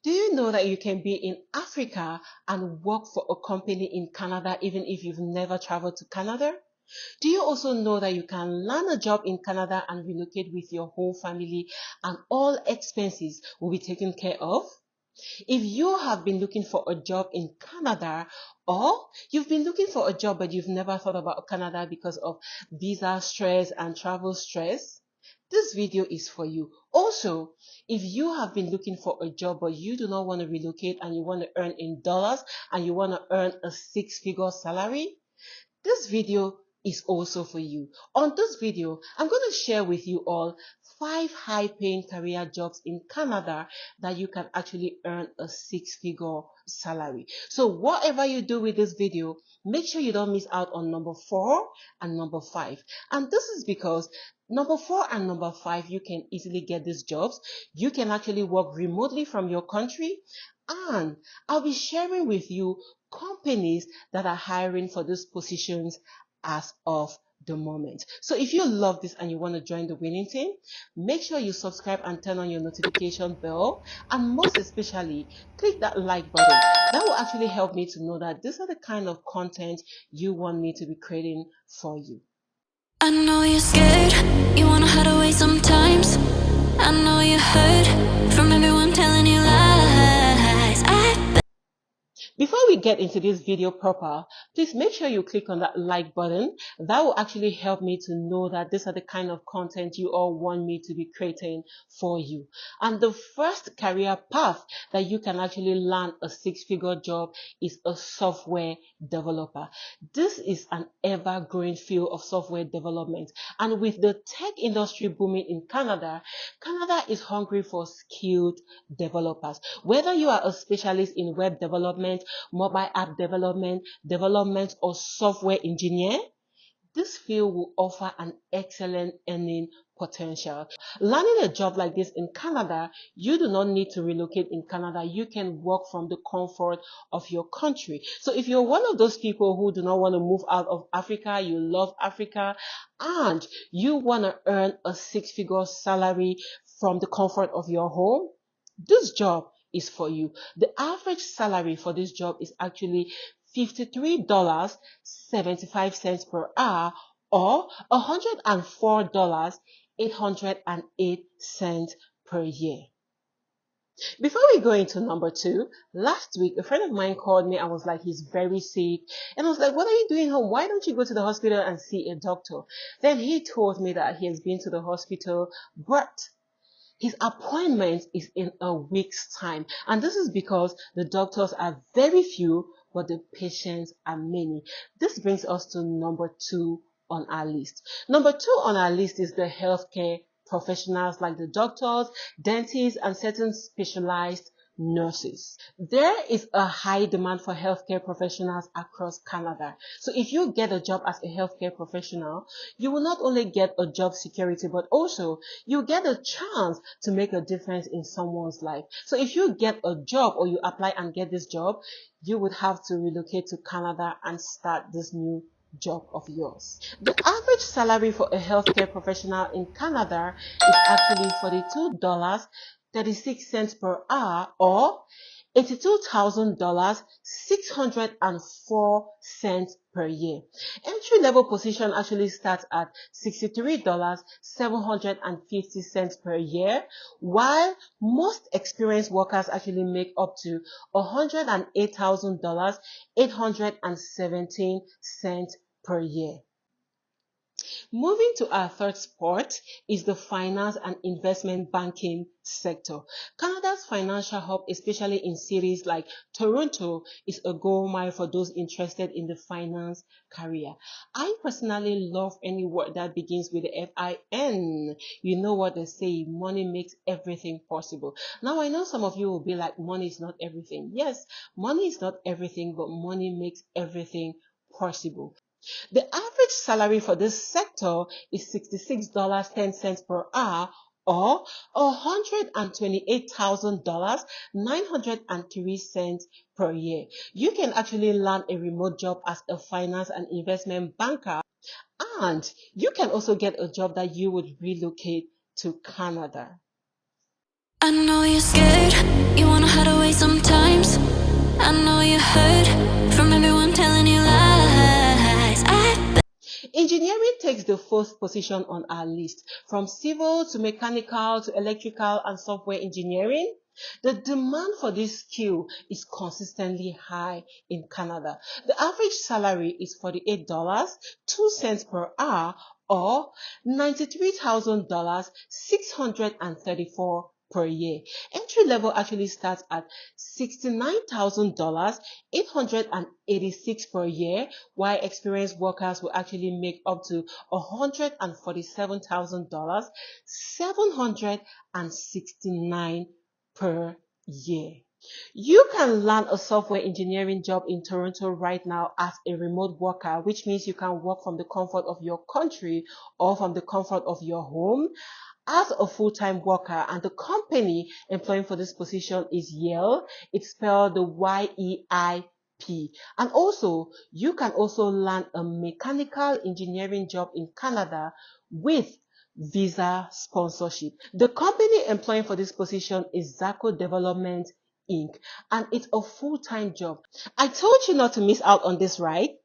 Do you know that you can be in Africa and work for a company in Canada even if you've never traveled to Canada? Do you also know that you can land a job in Canada and relocate with your whole family and all expenses will be taken care of? If you have been looking for a job in Canada, or you've been looking for a job but you've never thought about Canada because of visa stress and travel stress, this video is for you. Also, if you have been looking for a job but you do not want to relocate and you want to earn in dollars and you want to earn a six-figure salary, this video is also for you. On this video, I'm going to share with you all 5 high-paying career jobs in Canada that you can actually earn a six-figure salary. So whatever you do with this video, make sure you don't miss out on number 4 and number 5. And this is because number 4 and number 5, you can easily get these jobs. You can actually work remotely from your country. And I'll be sharing with you companies that are hiring for these positions as of the moment. So if you love this and you want to join the winning team, make sure you subscribe and turn on your notification bell, and most especially click that like button. That will actually help me to know that these are the kind of content you want me to be creating for you. I know you're scared, you wanna hide away sometimes. I know you heard from everyone telling you lies. Before we get into this video proper, please make sure you click on that like button. That will actually help me to know that these are the kind of content you all want me to be creating for you. And the first career path that you can actually land a six-figure job is a software developer. This is an ever-growing field of software development. And with the tech industry booming in Canada, Canada is hungry for skilled developers. Whether you are a specialist in web development, mobile app development, or software engineer, this field will offer an excellent earning potential. Landing a job like this in Canada, you do not need to relocate in Canada. You can work from the comfort of your country. So if you're one of those people who do not want to move out of Africa, you love Africa, and you want to earn a six-figure salary from the comfort of your home, this job is for you. The average salary for this job is actually $53.75 per hour, or $104.808 per year. Before we go into number 2, last week a friend of mine called me and was like, he's very sick. And I was like, what are you doing home? Why don't you go to the hospital and see a doctor? Then he told me that he has been to the hospital, but his appointment is in a week's time. And this is because the doctors are very few, but the patients are many. This brings us to number 2 on our list. Number 2 on our list is the healthcare professionals like the doctors, dentists, and certain specialized nurses. There is a high demand for healthcare professionals across Canada. So if you get a job as a healthcare professional, you will not only get a job security, but also you get a chance to make a difference in someone's life. So if you get a job or you apply and get this job, you would have to relocate to Canada and start this new job of yours. The average salary for a healthcare professional in Canada is actually $42.36 per hour, or $82,604 per year. Entry-level position actually starts at $63.750 per year, while most experienced workers actually make up to $108,817 per year. Moving to our third spot is the finance and investment banking sector. Canada's financial hub, especially in cities like Toronto, is a gold mine for those interested in the finance career. I personally love any word that begins with the F-I-N. You know what they say, money makes everything possible. Now, I know some of you will be like, money is not everything. Yes, money is not everything, but money makes everything possible. The average salary for this sector is $66.10 per hour, or $128,903 per year. You can actually land a remote job as a finance and investment banker, and you can also get a job that you would relocate to Canada. I know you're scared, you wanna the fourth position on our list. From civil to mechanical to electrical and software engineering, the demand for this skill is consistently high in Canada. The average salary is $48.02 per hour or $93,634 per year. Entry level actually starts at $69,886 per year, while experienced workers will actually make up to $147,769 per year. You can land a software engineering job in Toronto right now as a remote worker, which means you can work from the comfort of your country or from the comfort of your home as a full-time worker, and the company employing for this position is 𝐆𝐔𝐘𝐒. It's spelled the Y-E-I-P. And also, you can also land a mechanical engineering job in Canada with visa sponsorship. The company employing for this position is 𝐊𝐘𝐒 Inc. and it's a full-time job. I told you not to miss out on this, right?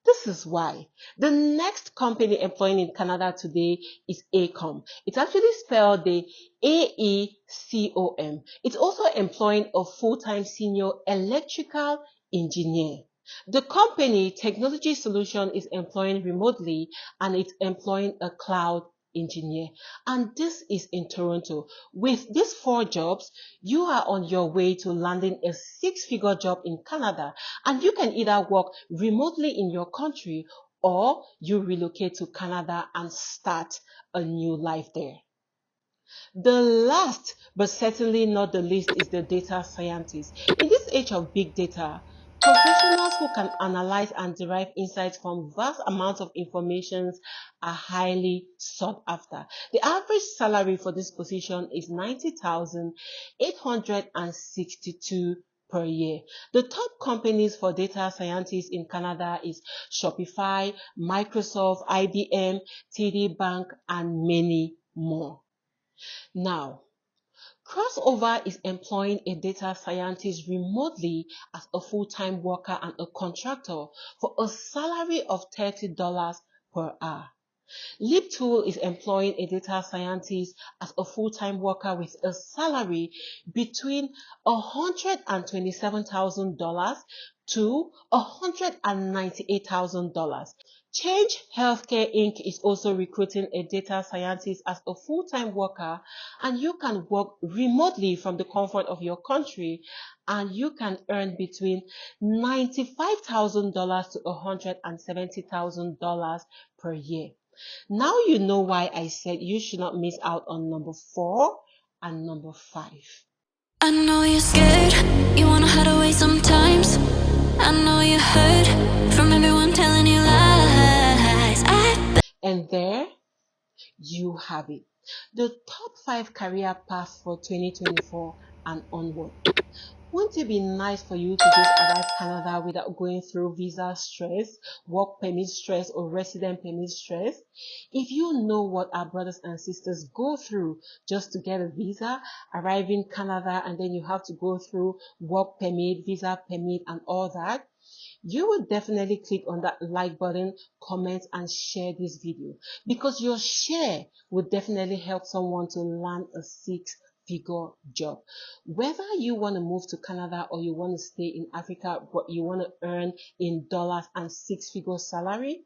This is why. The next company employing in Canada today is 𝐂𝐈𝐒. It's actually spelled the 𝐴ECOM. It's also employing a full-time senior electrical engineer. The company Technology Solution is employing remotely and it's employing a cloud engineer, and this is in Toronto. With these 4 jobs, you are on your way to landing a 6-figure job in Canada, and you can either work remotely in your country or you relocate to Canada and start a new life there. The last but certainly not the least is the data scientist. In this age of big data, professionals who can analyze and derive insights from vast amounts of information are highly sought after. The average salary for this position is $90,862 per year. The top companies for data scientists in Canada is Shopify, Microsoft, IBM, TD Bank, and many more. Now, Crossover is employing a data scientist remotely as a full-time worker and a contractor for a salary of $30 per hour. 𝐿𝐵𝐇 is employing a data scientist as a full-time worker with a salary between $127,000 to $198,000. 𝐂𝐍𝐉𝐎𝐾 Inc. is also recruiting a data scientist as a full-time worker, and you can work remotely from the comfort of your country, and you can earn between $95,000 to $170,000 per year. Now you know why I said you should not miss out on number 4 and number 5. I know you're scared, you wanna hide away sometimes. I know you heard from everyone telling you lies. And there you have it. The top 5 career paths for 2024 and onward. Wouldn't it be nice for you to just arrive Canada without going through visa stress, work permit stress, or resident permit stress? If you know what our brothers and sisters go through just to get a visa, arrive in Canada, and then you have to go through work permit, visa permit, and all that, you will definitely click on that like button, comment, and share this video, because your share will definitely help someone to land a 6-figure job. Whether you want to move to Canada or you want to stay in Africa but you want to earn in dollars and 6-figure salary,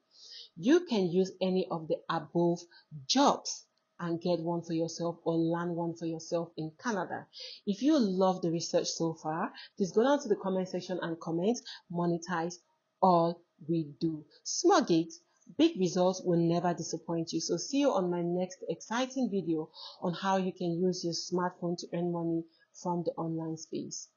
you can use any of the above jobs and get one for yourself or land one for yourself in Canada. If you love the research so far, please go down to the comment section and comment, monetize all we do. Small gigs, big results will never disappoint you. So see you on my next exciting video on how you can use your smartphone to earn money from the online space.